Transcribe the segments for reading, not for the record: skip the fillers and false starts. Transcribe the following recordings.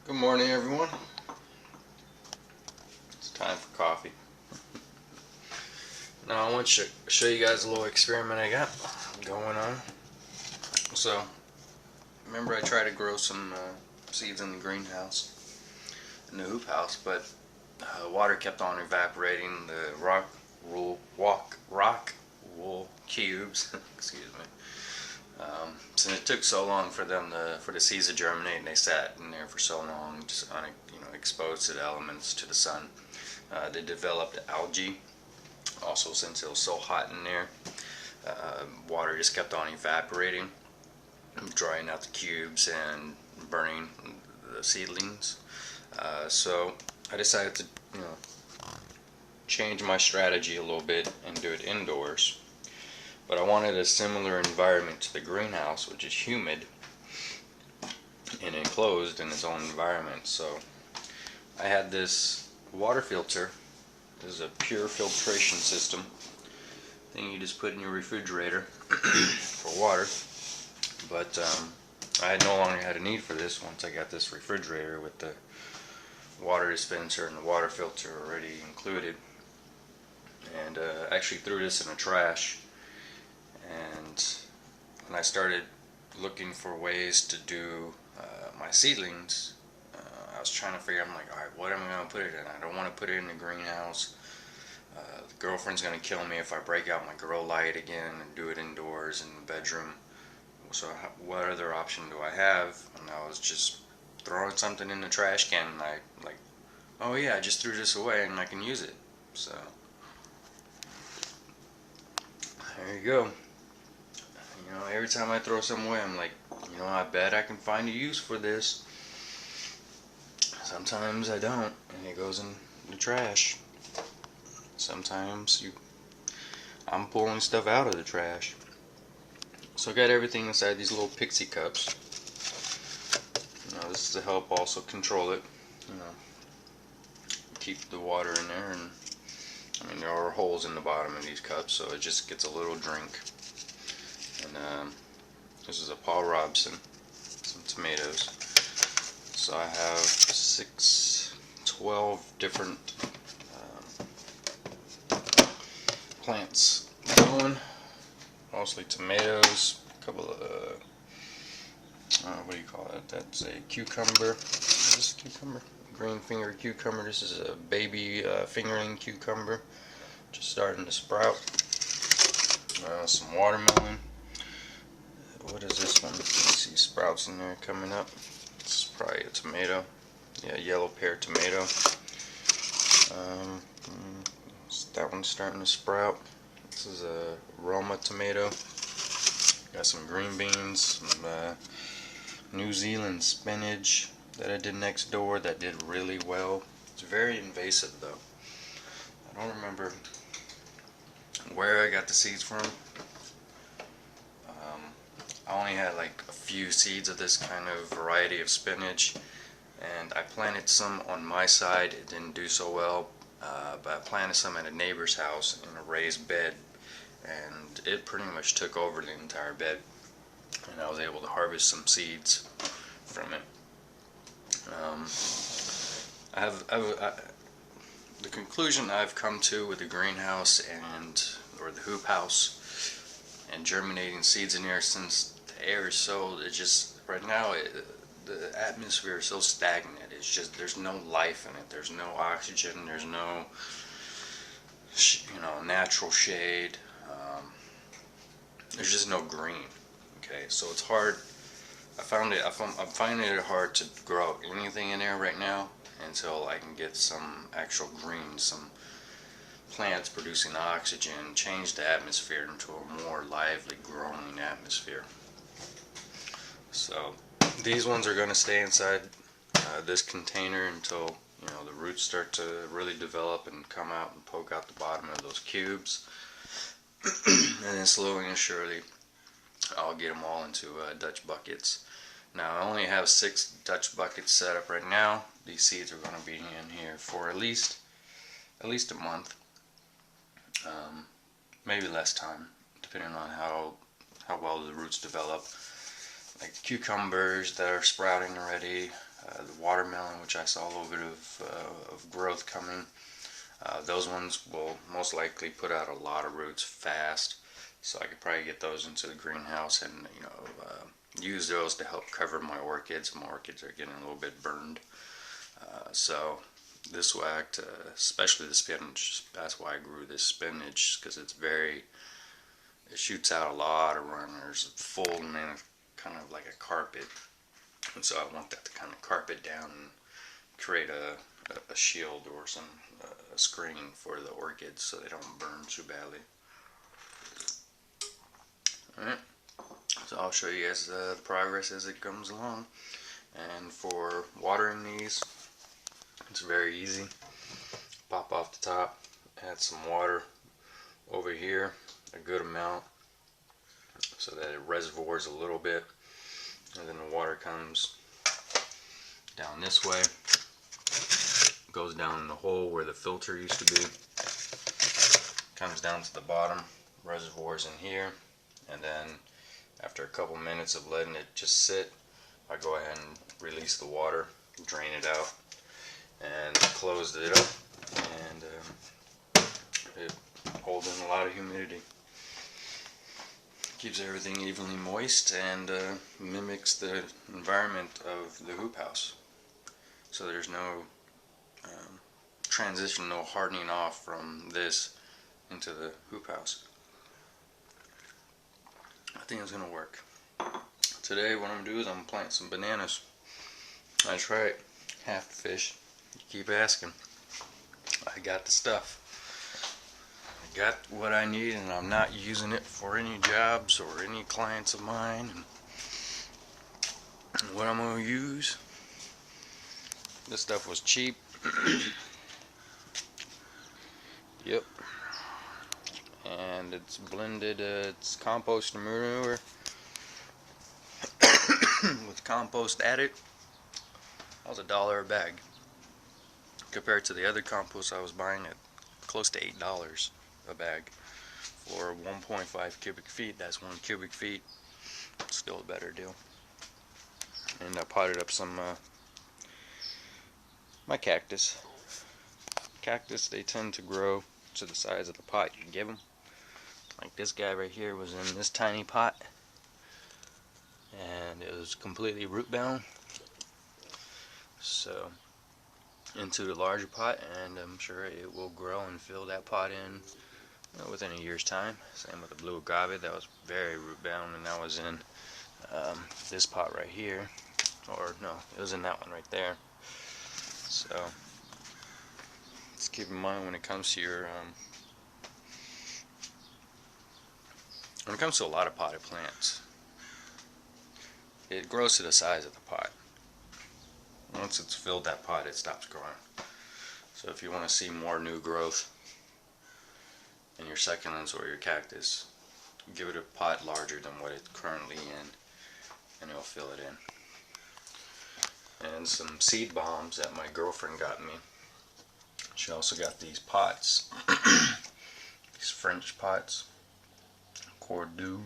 Good morning, everyone. It's time for coffee. Now I want to show you guys a little experiment I got going on. So, remember I tried to grow some seeds in the greenhouse, in the hoop house, but water kept on evaporating. The rock wool cubes, excuse me. So it took so long for the seeds to germinate, and they sat in there for so long, just exposed to the elements, to the sun. They developed algae. Also, since it was so hot in there, water just kept on evaporating, drying out the cubes and burning the seedlings. So I decided to, change my strategy a little bit and do it indoors. But I wanted a similar environment to the greenhouse, which is humid and enclosed in its own environment. So I had this water filter. This is a PUR filtration system thing you just put in your refrigerator for water. But I no longer had a need for this once I got this refrigerator with the water dispenser and the water filter already included. And actually threw this in the trash. And when I started looking for ways to do my seedlings, I was trying to figure out, I'm like, alright, what am I going to put it in? I don't want to put it in the greenhouse. The girlfriend's going to kill me if I break out my grow light again and do it indoors in the bedroom. So what other option do I have? And I was just throwing something in the trash can, and I like, oh yeah, I just threw this away and I can use it. So there you go. Every time I throw something away, I'm like, I bet I can find a use for this. Sometimes I don't, and it goes in the trash. Sometimes I'm pulling stuff out of the trash. So I got everything inside these little pixie cups. This is to help also control it. Keep the water in there, and there are holes in the bottom of these cups, so it just gets a little drink. And this is a Paul Robson, some tomatoes. So I have 12 different plants going, mostly tomatoes, a couple of, what do you call it? That's a cucumber. Is this a cucumber? Green finger cucumber. This is a baby fingerling cucumber, just starting to sprout. Some watermelon. What is this one? You see sprouts in there coming up. This is probably a tomato. Yeah, yellow pear tomato. That one's starting to sprout. This is a Roma tomato. Got some green beans, some New Zealand spinach that I did next door that did really well. It's very invasive though. I don't remember where I got the seeds from. I only had like a few seeds of this kind of variety of spinach, and I planted some on my side. It didn't do so well, but I planted some at a neighbor's house in a raised bed, and it pretty much took over the entire bed, and I was able to harvest some seeds from it. The conclusion I've come to with the greenhouse or the hoop house and germinating seeds in there, since the air is so, right now the atmosphere is so stagnant. It's just, there's no life in it. There's no oxygen. There's no natural shade. There's just no green. Okay, so it's hard. I'm finding it hard to grow anything in there right now until I can get some actual green, some plants producing oxygen, change the atmosphere into a more lively growing atmosphere. So these ones are going to stay inside this container until the roots start to really develop and come out and poke out the bottom of those cubes. And then slowly and surely I'll get them all into Dutch buckets. Now I only have 6 Dutch buckets set up right now. These seeds are going to be in here for at least a month, maybe less time, depending on how well the roots develop. Like cucumbers that are sprouting already, the watermelon, which I saw a little bit of growth coming. Those ones will most likely put out a lot of roots fast, so I could probably get those into the greenhouse and use those to help cover my orchids. My orchids are getting a little bit burned, so this whacked, especially the spinach. That's why I grew this spinach, because it shoots out a lot of runners, folding in kind of like a carpet, and so I want that to kind of carpet down and create a shield or a screen for the orchids so they don't burn too badly. Alright, so I'll show you guys the progress as it comes along. And for watering these, it's very easy. Pop off the top, add some water over here, a good amount, so that it reservoirs a little bit, and then the water comes down this way, goes down in the hole where the filter used to be, comes down to the bottom, reservoirs in here, and then after a couple minutes of letting it just sit, I go ahead and release the water, drain it out, and closed it up, and it holds in a lot of humidity. Keeps everything evenly moist and mimics the environment of the hoop house. So there's no transition, no hardening off from this into the hoop house. I think it's gonna work. Today what I'm gonna do is I'm gonna plant some bananas. That's right, half the fish. You keep asking. I got the stuff. I got what I need, and I'm not using it for any jobs or any clients of mine. And what I'm gonna use, this stuff was cheap. Yep. And it's blended, it's compost manure with compost added. That was $1 a bag, compared to the other compost I was buying at close to $8 a bag for 1.5 cubic feet. That's 1 cubic feet. Still a better deal. And I potted up some my cactus. Cactus, they tend to grow to the size of the pot you give them. Like this guy right here was in this tiny pot, and it was completely root bound. So into the larger pot, and I'm sure it will grow and fill that pot in within a year's time. Same with the blue agave, that was very root bound, and that was in this pot right here, or no, it was in that one right there. So just keep in mind when it comes to your when it comes to a lot of potted plants, it grows to the size of the pot. Once it's filled that pot, it stops growing. So if you want to see more new growth in your succulents or your cactus, give it a pot larger than what it's currently in, and it'll fill it in. And some seed bombs that my girlfriend got me. She also got these pots, these French pots, Cordoue,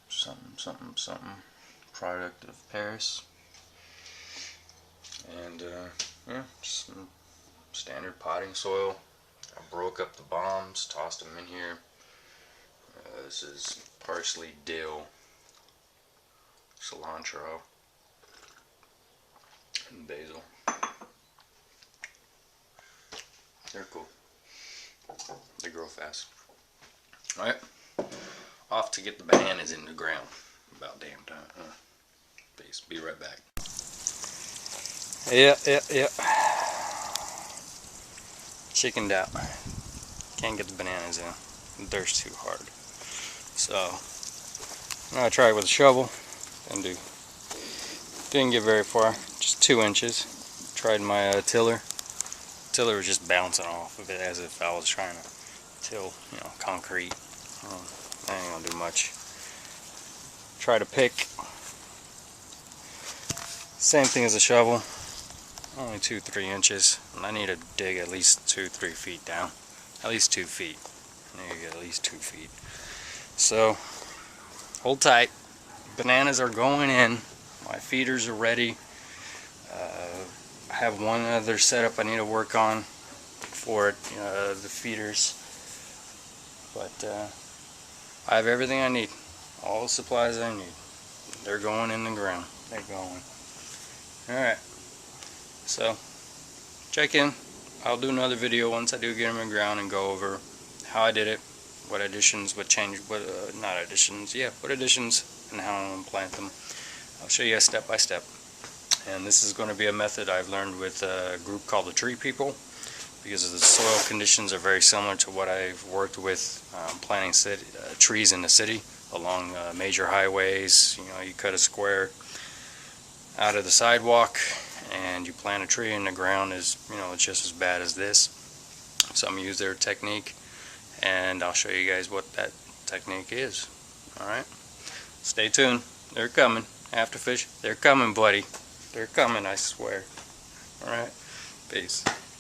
something, product of Paris. And yeah, just some standard potting soil. I broke up the bombs, tossed them in here. This is parsley, dill, cilantro, and basil. They're cool. They grow fast. Alright, off to get the bananas in the ground. About damn time, huh? Peace. Be right back. Yeah. Chickened out. Can't get the bananas in. The dirt's too hard. So, I tried with a shovel. Didn't get very far. Just 2 inches. Tried my tiller. Tiller was just bouncing off of it as if I was trying to till, concrete. I ain't gonna do much. Try to pick. Same thing as a shovel. Only 2-3 inches. And I need to dig at least 2-3 feet down. At least 2 feet. I need to get at least 2 feet. So, hold tight. Bananas are going in. My feeders are ready. I have one other setup I need to work on for it, the feeders, but I have everything I need, all the supplies I need. They're going in the ground. They're going. Alright, so check in. I'll do another video once I do get them in the ground and go over how I did it, what additions, what change, what not additions, yeah, what additions, and how I'm going to plant them. I'll show you step by step. And this is going to be a method I've learned with a group called the Tree People, because the soil conditions are very similar to what I've worked with planting trees in the city along major highways. You know, you cut a square out of the sidewalk and you plant a tree in the ground, is, you know, it's just as bad as this. Some use their technique, and I'll show you guys what that technique is. Alright, stay tuned. They're coming. Afterfish, they're coming, buddy. They're coming, I swear. Alright, peace.